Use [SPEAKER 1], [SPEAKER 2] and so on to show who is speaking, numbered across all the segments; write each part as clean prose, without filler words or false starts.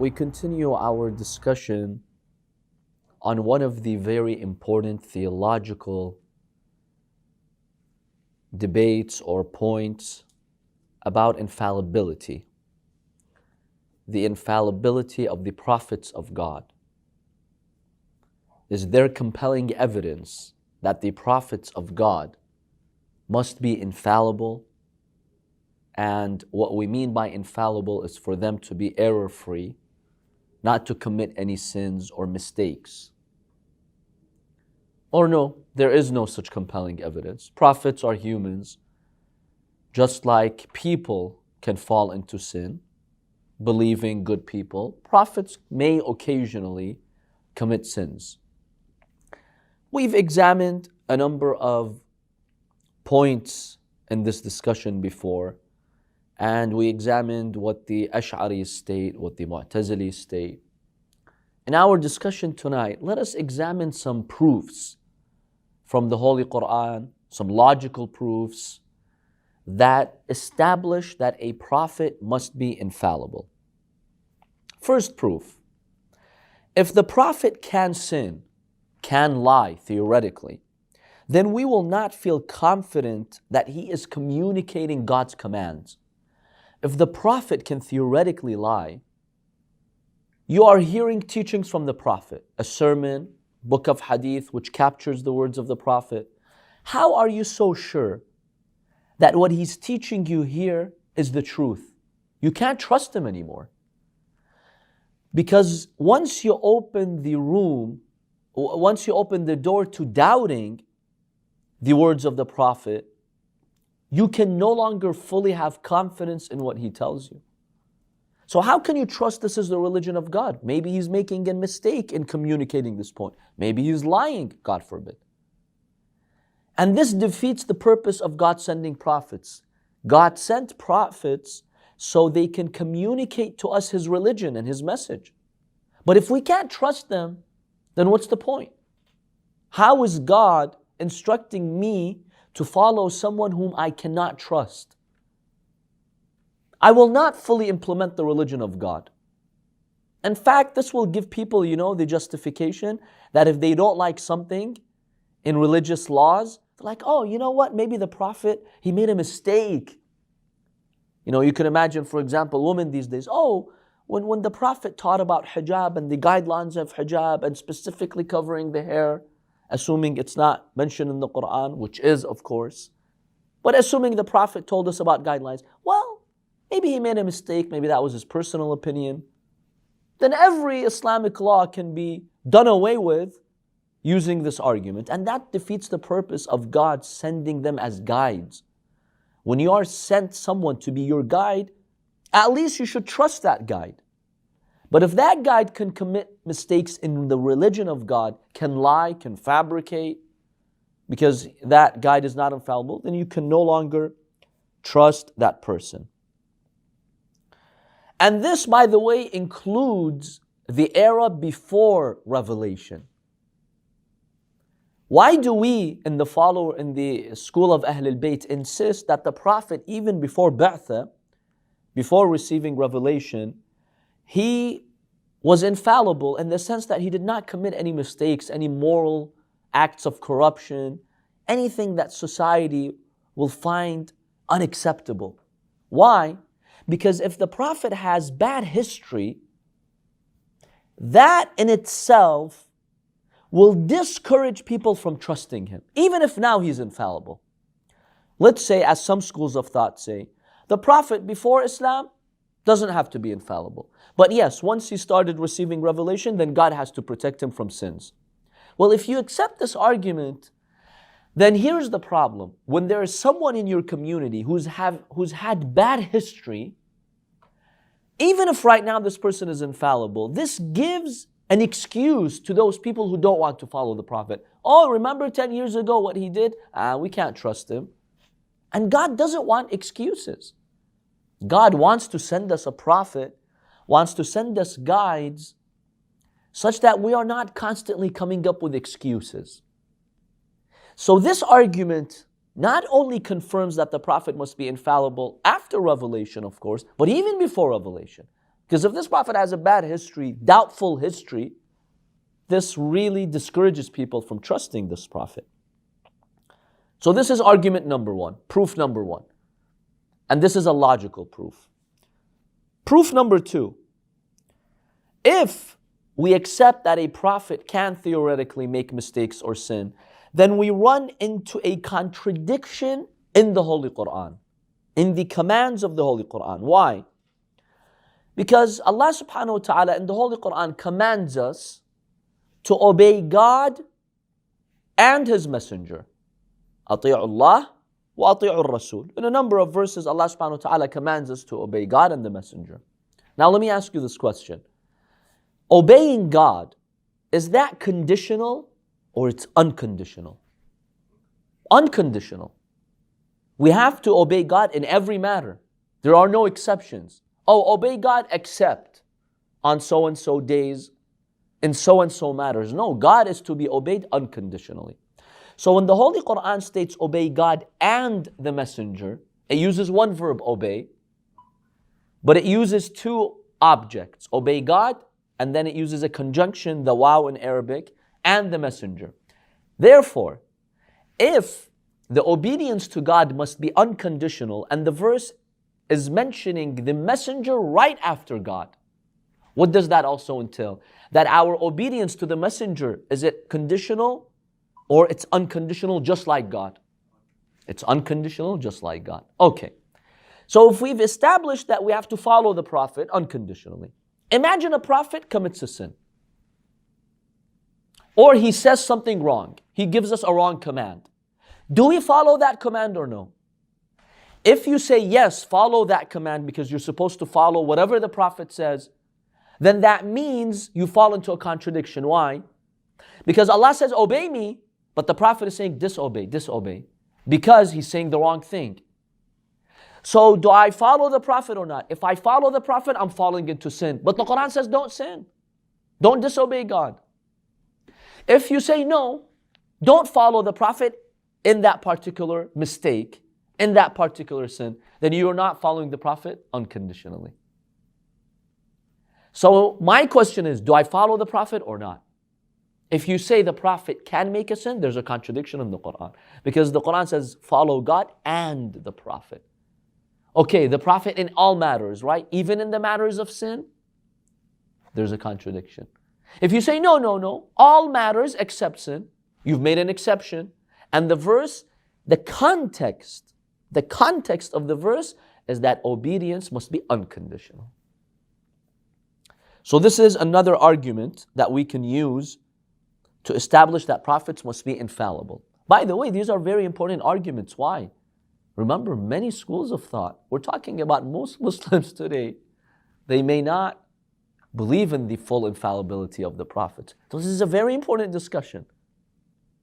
[SPEAKER 1] we continue our discussion on one of the very important theological debates or points about infallibility. The infallibility of the prophets of God. Is there compelling evidence that the prophets of God must be infallible? And what we mean by infallible is for them to be error-free, not to commit any sins or mistakes. Or no, there is no such compelling evidence. Prophets are humans, just like people can fall into sin, believing good people. Prophets may occasionally commit sins. We've examined a number of points in this discussion before, and we examined what the Ash'aris state, what the Mu'tazili state. In our discussion tonight, let us examine some proofs from the Holy Quran, some logical proofs that establish that a prophet must be infallible. First proof, if the prophet can sin, can lie theoretically, then we will not feel confident that he is communicating God's commands. If the prophet can theoretically lie, you are hearing teachings from the prophet, a sermon, book of hadith which captures the words of the prophet. How are you so sure that what he's teaching you here is the truth? You can't trust him anymore. Because once you open the door to doubting the words of the prophet, you can no longer fully have confidence in what he tells you. So how can you trust this is the religion of God? Maybe he's making a mistake in communicating this point. Maybe he's lying, God forbid. And this defeats the purpose of God sending prophets. God sent prophets so they can communicate to us his religion and his message. But if we can't trust them, then what's the point? How is God instructing me to follow someone whom I cannot trust? I will not fully implement the religion of God. In fact, this will give people, the justification that if they don't like something in religious laws, they're like, oh, you know what? Maybe the prophet, he made a mistake. You can imagine, for example, women these days, when the prophet taught about hijab and the guidelines of hijab and specifically covering the hair, assuming it's not mentioned in the Quran, which is, of course, but assuming the prophet told us about guidelines, well, maybe he made a mistake, maybe that was his personal opinion, then every Islamic law can be done away with using this argument. And that defeats the purpose of God sending them as guides. When you are sent someone to be your guide, at least you should trust that guide. But if that guide can commit mistakes in the religion of God, can lie, can fabricate, because that guide is not infallible, then you can no longer trust that person. And this, by the way, includes the era before revelation. Why do we in the school of Ahl al-Bayt insist that the Prophet, even before Ba'tha, before receiving revelation, he was infallible in the sense that he did not commit any mistakes, any moral acts of corruption, anything that society will find unacceptable. Why? Because if the Prophet has bad history, that in itself will discourage people from trusting him, even if now he's infallible. Let's say, as some schools of thought say, the Prophet before Islam doesn't have to be infallible. But yes, once he started receiving revelation, then God has to protect him from sins. Well, if you accept this argument, then here's the problem. When there is someone in your community who's had bad history, even if right now this person is infallible, this gives an excuse to those people who don't want to follow the Prophet. Oh, remember 10 years ago what he did? We can't trust him. And God doesn't want excuses. God wants to send us a prophet, wants to send us guides, such that we are not constantly coming up with excuses. So this argument not only confirms that the Prophet must be infallible after revelation, of course, but even before revelation. Because if this prophet has a bad history, doubtful history, this really discourages people from trusting this prophet. So this is argument number one, proof number one. And this is a logical proof. Proof number two, if we accept that a prophet can theoretically make mistakes or sin, then we run into a contradiction in the Holy Quran, in the commands of the Holy Quran. Why? Because Allah subhanahu wa ta'ala in the Holy Quran commands us to obey God and His Messenger. أطيعوا الله وأطيعوا الرسول. In a number of verses, Allah subhanahu wa ta'ala commands us to obey God and the Messenger. Now let me ask you this question. Obeying God, is that conditional or it's unconditional? Unconditional. We have to obey God in every matter. There are no exceptions. Oh, obey God except on so-and-so days, in so-and-so matters. No, God is to be obeyed unconditionally. So when the Holy Quran states obey God and the Messenger, it uses one verb, obey, but it uses two objects, obey God, and then it uses a conjunction, the waw in Arabic, and the Messenger. Therefore, if the obedience to God must be unconditional, and the verse is mentioning the Messenger right after God, what does that also entail? That our obedience to the Messenger, is it conditional or it's unconditional just like God? It's unconditional just like God. Okay. So if we've established that we have to follow the Prophet unconditionally, imagine a Prophet commits a sin. Or he says something wrong. He gives us a wrong command. Do we follow that command or no? If you say yes, follow that command because you're supposed to follow whatever the Prophet says, then that means you fall into a contradiction. Why? Because Allah says, obey me, but the Prophet is saying, disobey, disobey, because he's saying the wrong thing. So do I follow the Prophet or not? If I follow the Prophet, I'm falling into sin. But the Quran says, don't sin. Don't disobey God. If you say no, don't follow the Prophet in that particular mistake, in that particular sin, then you are not following the Prophet unconditionally. So my question is, do I follow the Prophet or not? If you say the Prophet can make a sin, there's a contradiction in the Quran. Because the Quran says, follow God and the Prophet. Okay, the Prophet in all matters, right? Even in the matters of sin, there's a contradiction. If you say, no, all matters except sin, you've made an exception. And the verse, the context of the verse is that obedience must be unconditional. So this is another argument that we can use to establish that prophets must be infallible. By the way, these are very important arguments. Why? Remember, many schools of thought, we're talking about most Muslims today, they may not believe in the full infallibility of the prophets. So this is a very important discussion.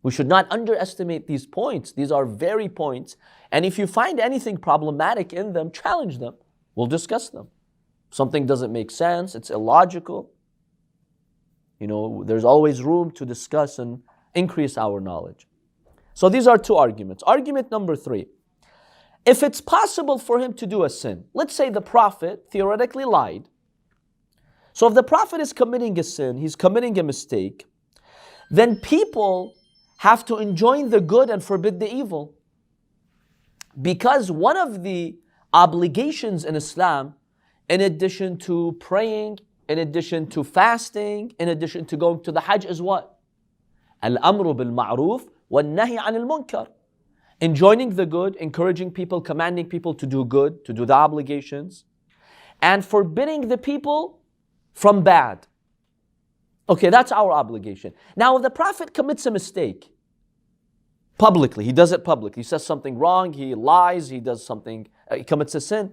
[SPEAKER 1] We should not underestimate these points. These are very points. And if you find anything problematic in them, challenge them. We'll discuss them. Something doesn't make sense, it's illogical. There's always room to discuss and increase our knowledge. So these are two arguments. Argument number 3. If it's possible for him to do a sin, let's say the Prophet theoretically lied. So if the Prophet is committing a sin, he's committing a mistake, then people have to enjoin the good and forbid the evil. Because one of the obligations in Islam, in addition to praying, in addition to fasting, in addition to going to the Hajj, is what? Al-amru bil-ma'ruf wal-nahy anil munkar. Enjoining the good, encouraging people, commanding people to do good, to do the obligations, and forbidding the people from bad. Okay, that's our obligation. Now, if the Prophet commits a mistake, publicly, he does it publicly, he says something wrong, he lies, he does something, he commits a sin,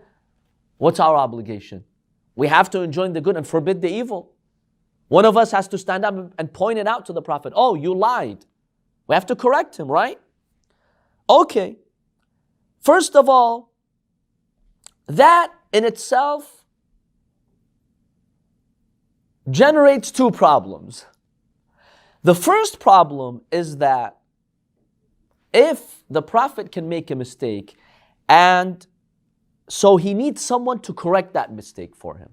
[SPEAKER 1] what's our obligation? We have to enjoin the good and forbid the evil. One of us has to stand up and point it out to the Prophet. Oh, you lied. We have to correct him, right? Okay. First of all, that in itself generates two problems. The first problem is that if the Prophet can make a mistake, and so he needs someone to correct that mistake for him.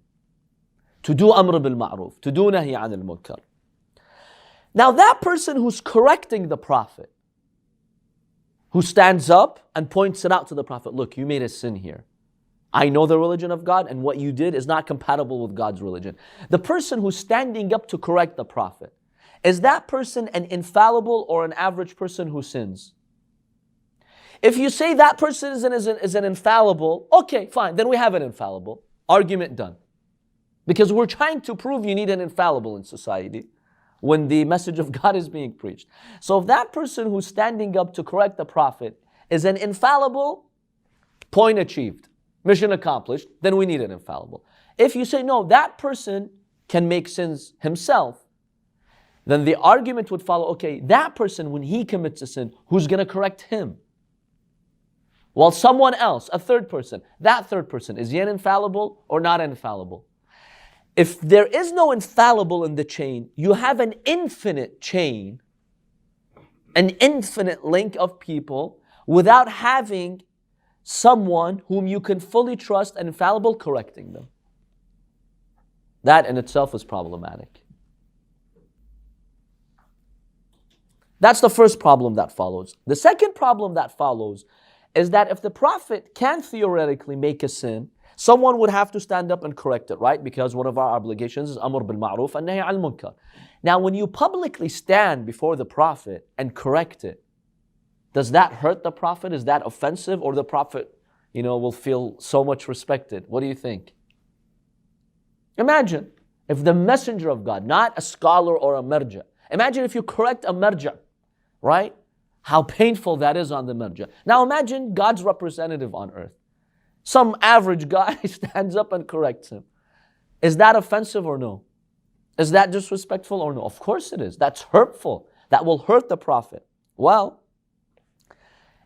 [SPEAKER 1] to do amr bil ma'ruf, to do nahi anil munkar. Now that person who's correcting the Prophet, who stands up and points it out to the Prophet, look, you made a sin here. I know the religion of God, and what you did is not compatible with God's religion. The person who's standing up to correct the Prophet, is that person an infallible or an average person who sins? If you say that person is an infallible, okay, fine, then we have an infallible. Argument done. Because we're trying to prove you need an infallible in society when the message of God is being preached. So if that person who's standing up to correct the Prophet is an infallible, point achieved, mission accomplished, then we need an infallible. If you say, no, that person can make sins himself, then the argument would follow, okay, that person, when he commits a sin, who's going to correct him? While someone else, a third person, that third person, is he an infallible or not infallible? If there is no infallible in the chain, you have an infinite chain, an infinite link of people without having someone whom you can fully trust and infallible correcting them. That in itself is problematic. That's the first problem that follows. The second problem that follows is that if the Prophet can theoretically make a sin, someone would have to stand up and correct it, right? Because one of our obligations is amr bil ma'ruf and nahy al munkar. Now, when you publicly stand before the Prophet and correct it, does that hurt the Prophet? Is that offensive? Or the Prophet, will feel so much respected? What do you think? Imagine if the messenger of God, not a scholar or a marja, imagine if you correct a marja, right? How painful that is on the marja. Now imagine God's representative on earth. Some average guy stands up and corrects him. Is that offensive or no? Is that disrespectful or no? Of course it is. That's hurtful. That will hurt the Prophet. Well,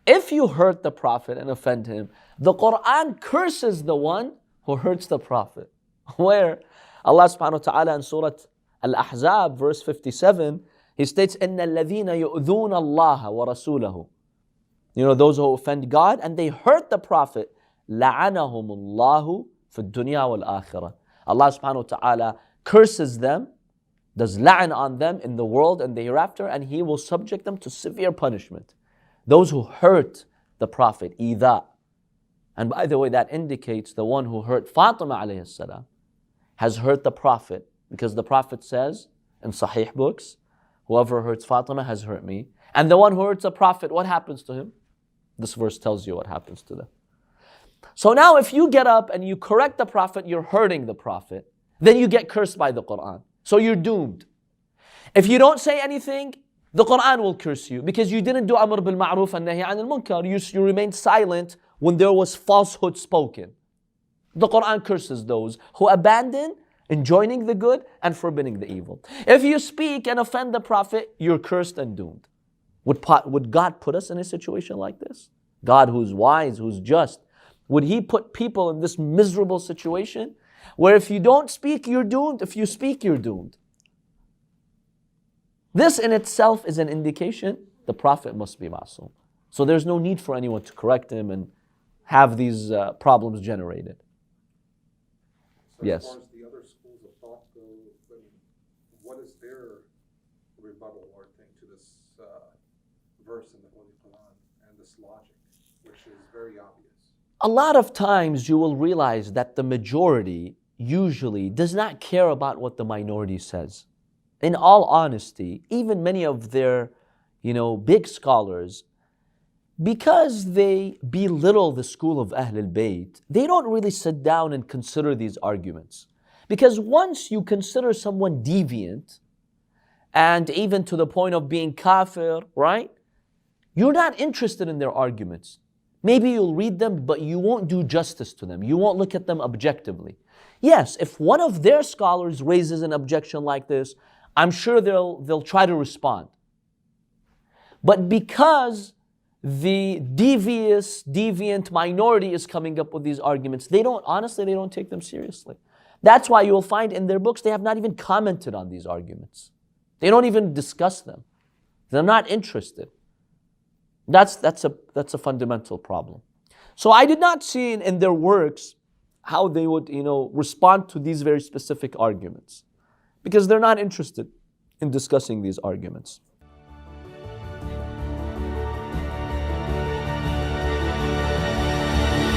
[SPEAKER 1] if you hurt the Prophet and offend him, the Quran curses the one who hurts the Prophet. Where Allah subhanahu wa ta'ala in Surah Al-Ahzab, verse 57, He states, إِنَّ الَّذِينَ يُؤْذُونَ اللَّهَ وَرَسُولَهُ. Those who offend God and they hurt the Prophet, لَعَنَهُمُ اللَّهُ فِي الدُّنْيَا وَالْآخِرَةِ. Allah subhanahu wa ta'ala curses them, does la'an on them in the world and the hereafter, and He will subject them to severe punishment. Those who hurt the Prophet, إِذَا. And by the way, that indicates the one who hurt Fatima alayhi salam has hurt the Prophet, because the Prophet says in Sahih books, whoever hurts Fatima has hurt me. And the one who hurts the Prophet, what happens to him? This verse tells you what happens to them. So now if you get up and you correct the Prophet, you're hurting the Prophet, then you get cursed by the Quran. So you're doomed. If you don't say anything, the Quran will curse you, because you didn't do amr bil ma'ruf and nahy anil munkar. You remained silent when there was falsehood spoken. The Quran curses those who abandon enjoining the good and forbidding the evil. If you speak and offend the Prophet, you're cursed and doomed. Would God put us in a situation like this? God, who's wise, who's just, would He put people in this miserable situation where if you don't speak, you're doomed? If you speak, you're doomed. This in itself is an indication the Prophet must be ma'soom. So there's no need for anyone to correct him and have these problems generated.
[SPEAKER 2] So
[SPEAKER 1] yes.
[SPEAKER 2] As far as the other schools of thought go, what is their rebuttal or thing to this verse in the Holy Quran and this logic, which is very obvious?
[SPEAKER 1] A lot of times you will realize that the majority usually does not care about what the minority says. In all honesty, even many of their, big scholars, because they belittle the school of Ahlul Bayt, they don't really sit down and consider these arguments. Because once you consider someone deviant, and even to the point of being kafir, right? You're not interested in their arguments. Maybe you'll read them, but you won't do justice to them. You won't look at them objectively. Yes, if one of their scholars raises an objection like this, I'm sure they'll try to respond. But because the deviant minority is coming up with these arguments, they don't take them seriously. That's why you'll find in their books they have not even commented on these arguments. They don't even discuss them. They're not interested. That's a fundamental problem. So I did not see in their works how they would, respond to these very specific arguments. Because they're not interested in discussing these arguments.